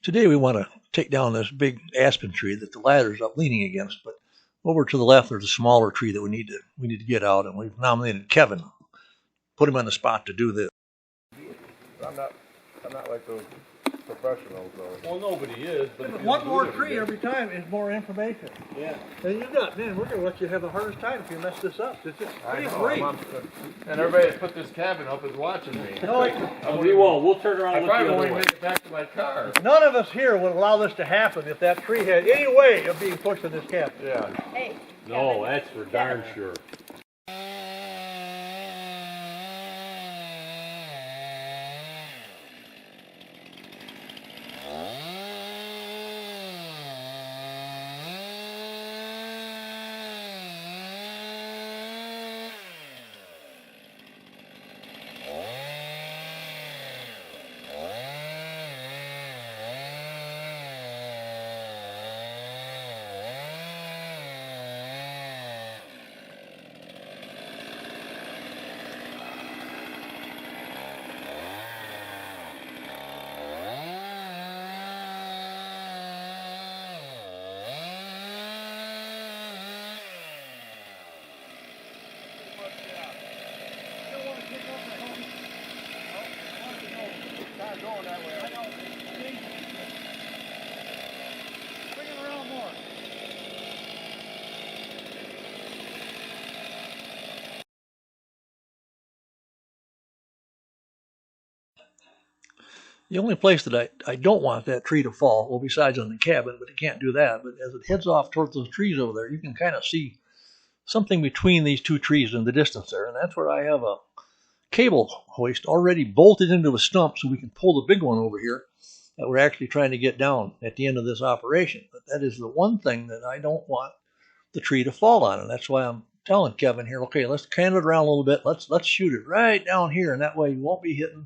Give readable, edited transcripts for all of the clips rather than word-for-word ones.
Today we want to take down this big aspen tree that the ladder's up leaning against, but over to the left there's a smaller tree that we need to get out, and we've nominated Kevin. Put him on the spot to do this. I'm not like those professionals though. Well, nobody is, but if One more tree every time is more information. Yeah. And you got, man, we're gonna let you have the hardest time if you mess this up. It's pretty great. And everybody that put this cabin up is watching me. No, We won't. We'll turn around I and look probably the won't other even way. make it back to my car. none of us here would allow this to happen if that tree had any way of being pushed in this cabin. Yeah. Hey, No, that's for darn sure. The only place that I don't want that tree to fall, well, besides on the cabin, but you can't do that. But as it heads off towards those trees over there, you can kind of see something between these two trees in the distance there. And that's where I have a cable hoist already bolted into a stump so we can pull the big one over here that we're actually trying to get down at the end of this operation. But that is the one thing that I don't want the tree to fall on. And that's why I'm telling Kevin here, okay, let's can it around a little bit. Let's shoot it right down here. And that way you won't be hitting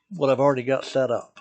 what I've already got set up.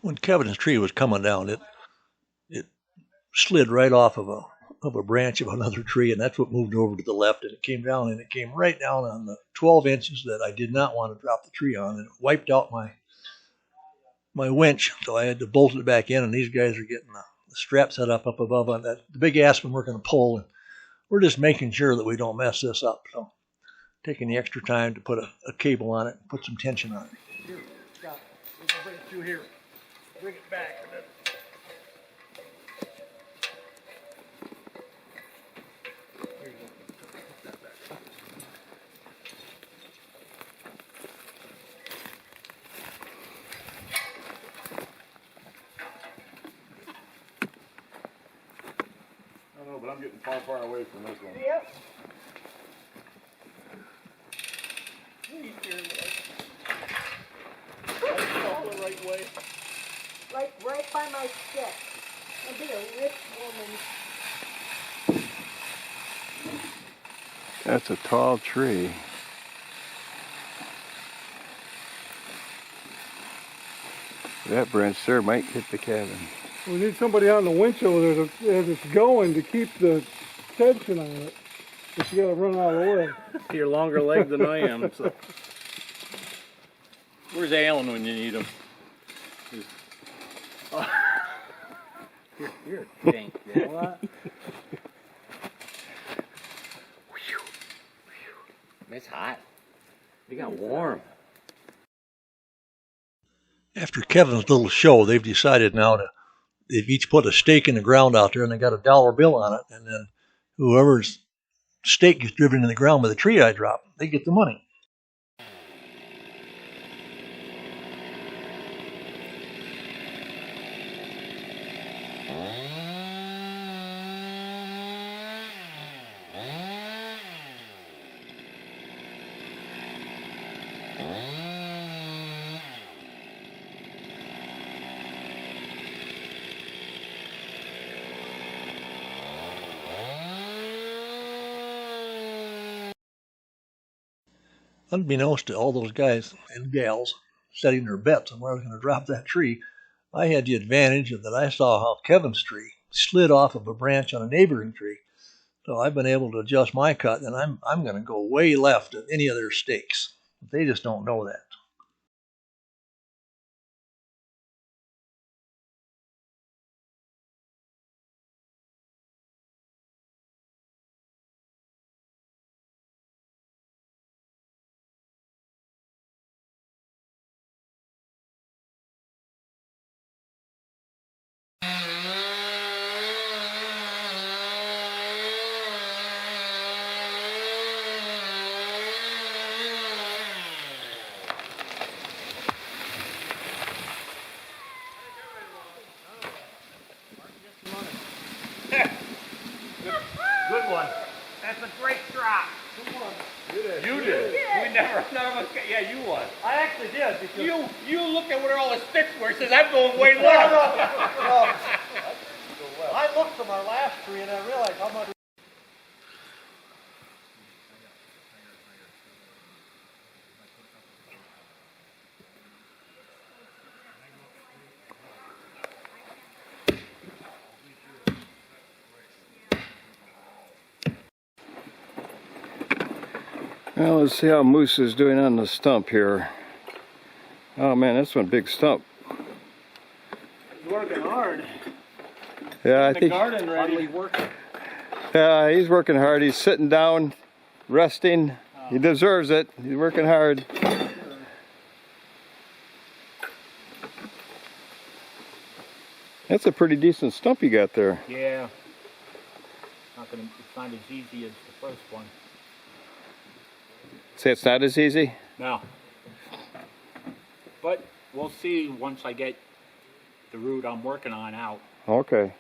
When Kevin's tree was coming down, it slid right off of a branch of another tree, and that's what moved over to the left, and it came down, and it came right down on the 12 inches that I did not want to drop the tree on, and it wiped out my winch, so I had to bolt it back in, and these guys are getting the strap set up above on that the big aspen we're going to pull, and we're just making sure that we don't mess this up. So taking the extra time to put a cable on it and put some tension on it. Here, Scott, we're going to bring it through here. Bring it back. And then there you go. Put that back. I don't know, but I'm getting far away from this one. yep. The right way. Like right by my step. I'll be a rich woman. That's a tall tree. That branch there might hit the cabin. We need somebody out in the winch over there as it's going to keep the tension on it. But you gotta run out of the way. You're longer legged than I am. So. Where's Alan when you need him? You're a dink, you know what? It's hot. It got warm. After Kevin's little show, they've decided now they've each put a stake in the ground out there and they got a dollar bill on it. And then whoever's stake is driven in the ground by the tree I drop, they get the money. Unbeknownst to all those guys and gals setting their bets on where I was going to drop that tree, I had the advantage of that I saw how Kevin's tree slid off of a branch on a neighboring tree. So I've been able to adjust my cut, and I'm going to go way left of any of their stakes. They just don't know that. Good one. That's a great drop. You did. We never, none of us, yeah, you won. I actually did because You looked at where all the sticks were, says, I'm going way left. I looked from our last tree and I realized how much. Well, let's see how Moose is doing on the stump here. Oh man, that's one big stump. He's working hard. Yeah, I The think. garden ready. Working. Yeah, he's working hard. He's sitting down, resting. He deserves it. He's working hard. That's a pretty decent stump you got there. Yeah. It's not as easy as the first one. Say it's not as easy? No. But we'll see once I get the route I'm working on out, Okay.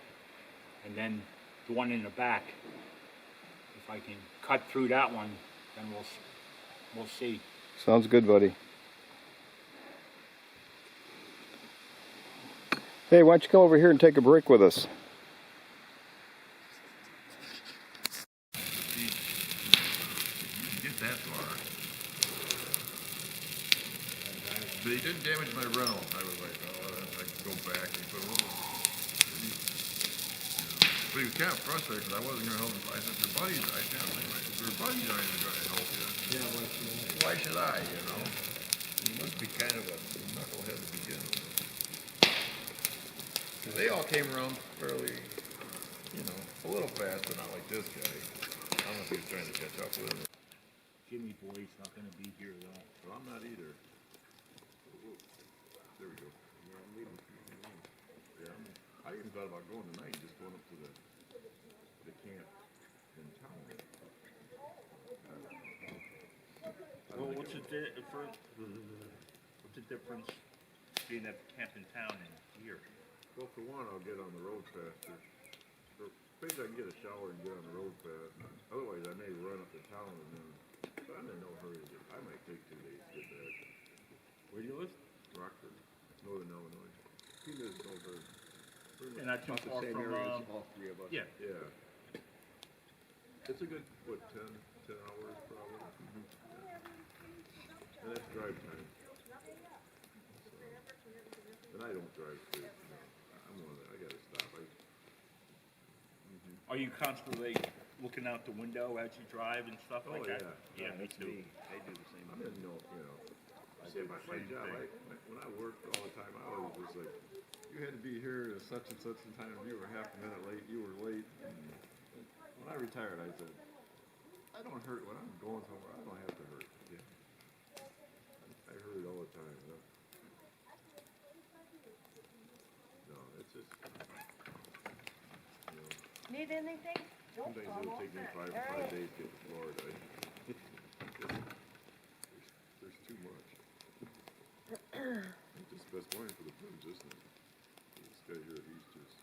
and then the one in the back. If I can cut through that one, then we'll see. Sounds good, buddy. Hey, why don't you come over here and take a break with us? Get that far. But he didn't damage my rental. I was like, oh, I can go back and put a little. But he was kind of frustrated because I wasn't going to help him. I said, your buddies, your buddies aren't even going to help you. Yeah, why should I, you know? He must be kind of a knucklehead to begin with. Because they all came around fairly, you know, a little fast, but not like this guy. I don't know if he was trying to catch up with him. Jimmy Boy's not going to be here though. Well, I'm not either. There we go. Yeah, I even thought about going tonight, just going up to the camp in town. Well, what's the difference being at camp in town and here? Well, for one, I'll get on the road faster. Basically, I can get a shower and get on the road fast. Otherwise, I may run up to town and then. But I'm in no hurry to get. I might take 2 days to get back. Where do you live? Rockford, Northern Illinois. He lives over. And not too far from, all three of us. yeah. Yeah. It's a good, what, 10 hours probably? Yeah. And that's drive time. So, and I don't drive straight, you know. I'm one that, I gotta stop. Are you constantly looking out the window as you drive and stuff like that? Yeah. Yeah, me too. I do the same. I'm in no, you know. I say my job, when I worked all the time, I always was like, you you had to be here at such and such a time. If you were half a minute late, you were late. And when I retired, I said, I don't hurt when I'm going somewhere. I don't have to hurt. Yeah. I hurry all the time. No, it's just, you know, Need anything? Nope, sometimes I'm it'll all take me set. 5 All right. days to get to Florida. There's too much. It's just the best morning for the birds, isn't it? This guy here, he's just.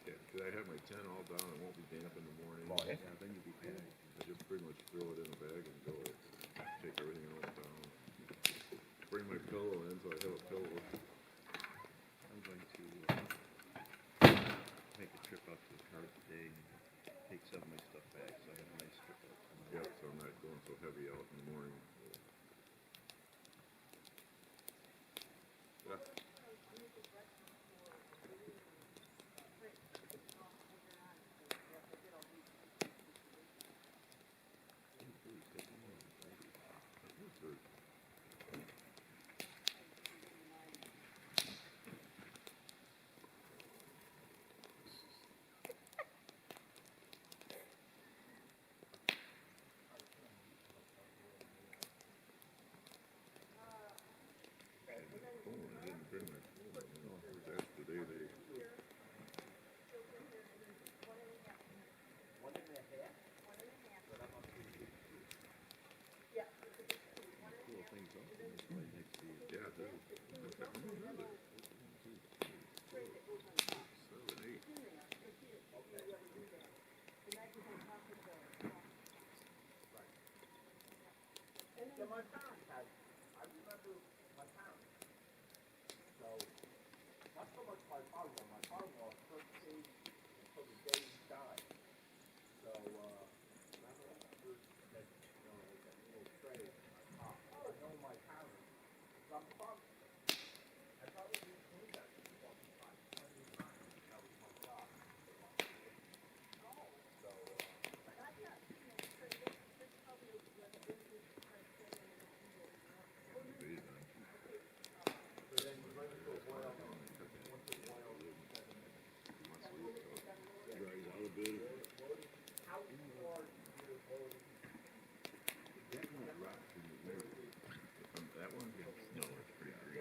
Yeah, 'cause I have my tent all down, it won't be damp in the morning. Well, yeah. Then you'll be fine. I just pretty much throw it in a bag and go. Take everything else down. Bring my pillow in, so I have a pillow. I'm going to make a trip out to the car today and take some of my stuff back, so I have a nice trip out tomorrow. Yep, so I'm not going so heavy out in the morning. Yeah. I didn't bring my phone, you know, that's the day they. Cool things up in this right next to you. Yeah, it is. In fact, how many are there? 1, 2, 3, 4, 5, 6, 7, 8. That one? No, it's pretty green.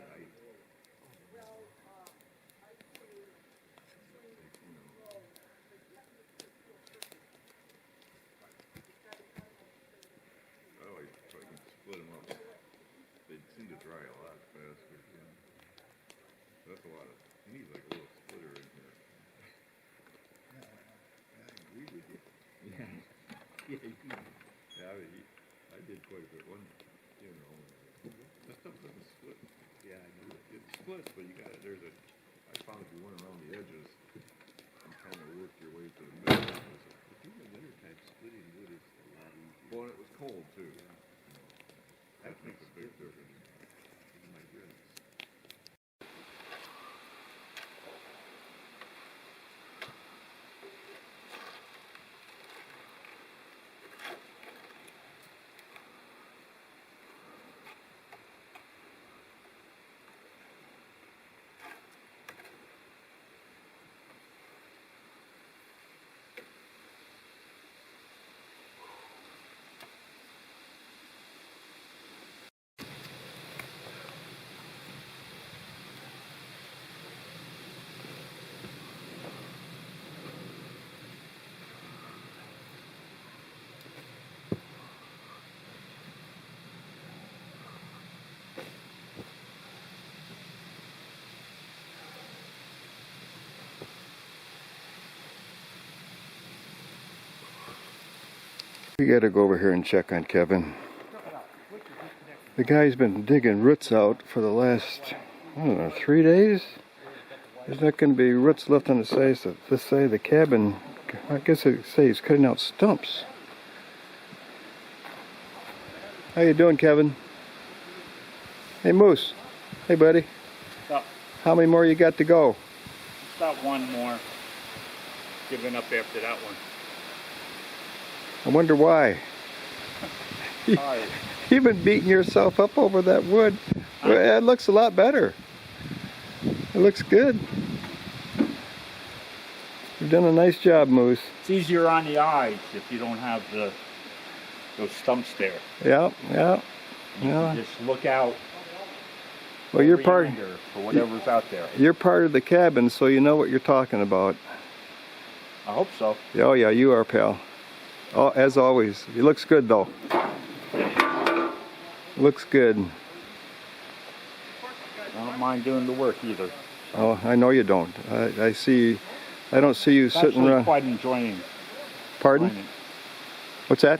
Oh, so I can split them up. They seem to dry a lot faster. Yeah. That's a lot of. You need like a little splitter in here. I agree with you. Yeah. Yeah, I did quite a bit. One, you know, that stuff doesn't split. yeah, I know. It splits, but you got it. There's a. I found if you went around the edges, you kind of work your way to the middle. But in the wintertime, splitting wood is a lot easier. Well, and it was cold too. Yeah. That makes a big difference. Oh my goodness. We gotta go over here and check on Kevin. The guy's been digging roots out for the last, I don't know, 3 days? There's not gonna be roots left on the sides of this side of the cabin. I guess I'd say he's cutting out stumps. How you doing, Kevin? Hey, Moose. Hey, buddy. About, How many more you got to go? about one more. Giving up after that one. I wonder why. You've been beating yourself up over that wood. Well, it looks a lot better. It looks good. You've done a nice job, Moose. It's easier on the eyes if you don't have those stumps there. Yeah, yeah, You yeah. can just look out. Well, you're part. For whatever's out there. You're part of the cabin, so you know what you're talking about. I hope so. Oh yeah, you are, pal. Oh, as always. It looks good though. Looks good. I don't mind doing the work either. Oh, I know you don't. I see. I don't see you It's sitting actually around. quite enjoying. Pardon? enjoying it. What's that?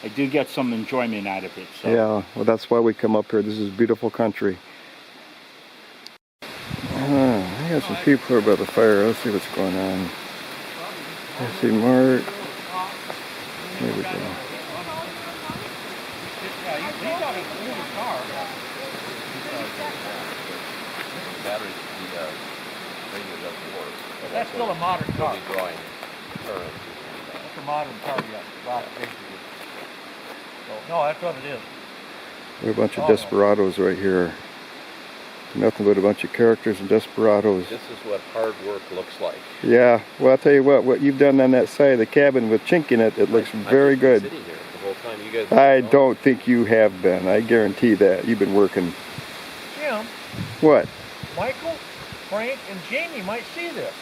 I do get some enjoyment out of it. So. Yeah. Well, that's why we come up here. This is beautiful country. I got some people here by the fire. Let's see what's going on. I see Mark. There we go. That's still a modern car. That's a modern car, yeah. Rock basically. So, no, that's what it is. We're a bunch of desperados right here. Nothing but a bunch of characters and desperados. This is what hard work looks like. Yeah, well, I'll tell you what you've done on that side of the cabin with chink in it, it looks very good. Sitting here the whole time. You guys I don't think you have been. I guarantee that. You've been working. Jim, What? Michael, Frank, and Jamie might see this.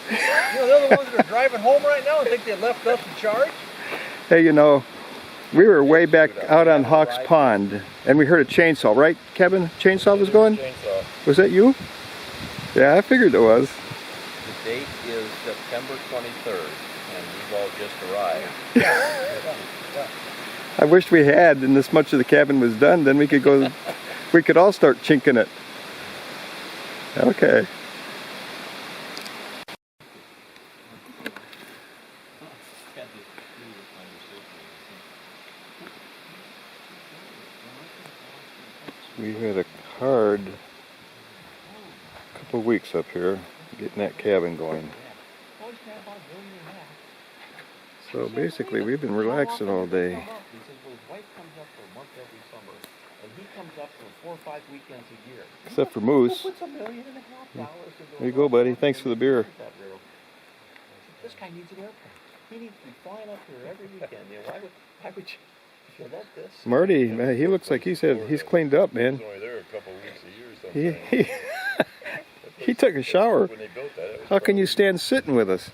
You know, they're the ones that are driving home right now and think they left us in charge. Hey, you know, we were way back out on Hawks Pond, and we heard a chainsaw, right, Kevin? Chainsaw was going? Chainsaw. Was that you? Yeah, I figured it was. The date is September 23rd, and we've all just arrived. I wished we had, and this much of the cabin was done, then we could go, we could all start chinking it. Okay. We had a hard couple of weeks up here getting that cabin going. So basically we've been relaxing all day. He says, well, his wife comes up for a month every summer, and he comes up for 4 or 5 weekends a year. Except for Moose. Who puts $1.5 million into There you go, buddy. Thanks for the beer. This guy needs an airplane. He needs to be flying up here every weekend. You know, why would you let this? Marty, man, he looks like he's cleaned up, man. Only there a couple of weeks a year He he took a shower. when they built that. It was How can you stand sitting with us?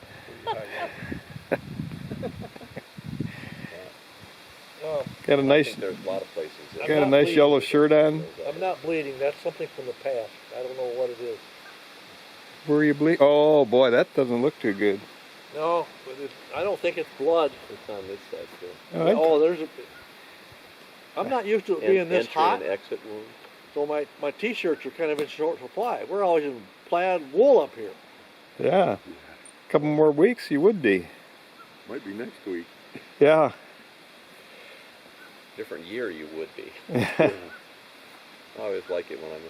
Got a nice, There's a lot of places. got a nice yellow shirt on. I'm not bleeding. That's something from the past. I don't know what it is. Where are you bleeding? Oh boy, that doesn't look too good. No, but I don't think it's blood. It's on this side too. Oh, There's a... I'm not used to it being this Entry hot, and exit wound. so my t-shirts are kind of in short supply. We're always in plaid wool up here. yeah. A couple more weeks, you would be. Might be next week. Yeah. Different year you would be. I always like it when I'm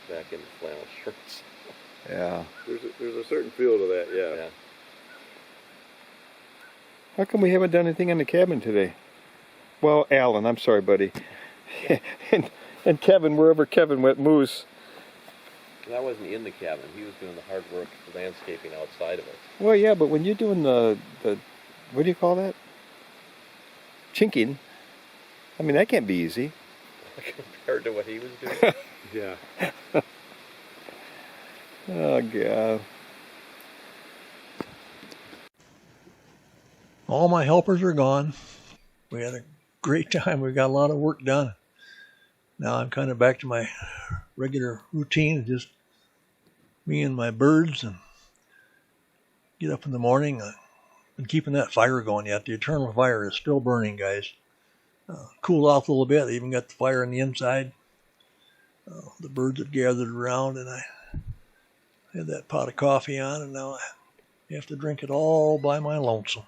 back in the flannel shirts. Yeah. There's a certain feel to that, yeah. How come we haven't done anything in the cabin today? Well, Alan, I'm sorry, buddy. and Kevin, wherever Kevin went, Moose. I wasn't in the cabin. He was doing the hard work, landscaping outside of it. Well, yeah, but when you're doing the what do you call that? Chinking. I mean, that can't be easy. Compared to what he was doing. Yeah. Oh, God. All my helpers are gone. We had a great time. We got a lot of work done. Now I'm kind of back to my regular routine, just me and my birds, and get up in the morning. Been keeping that fire going yet. The eternal fire is still burning, guys. Cooled off a little bit. I even got the fire on the inside. The birds had gathered around, and I had that pot of coffee on, and now I have to drink it all by my lonesome.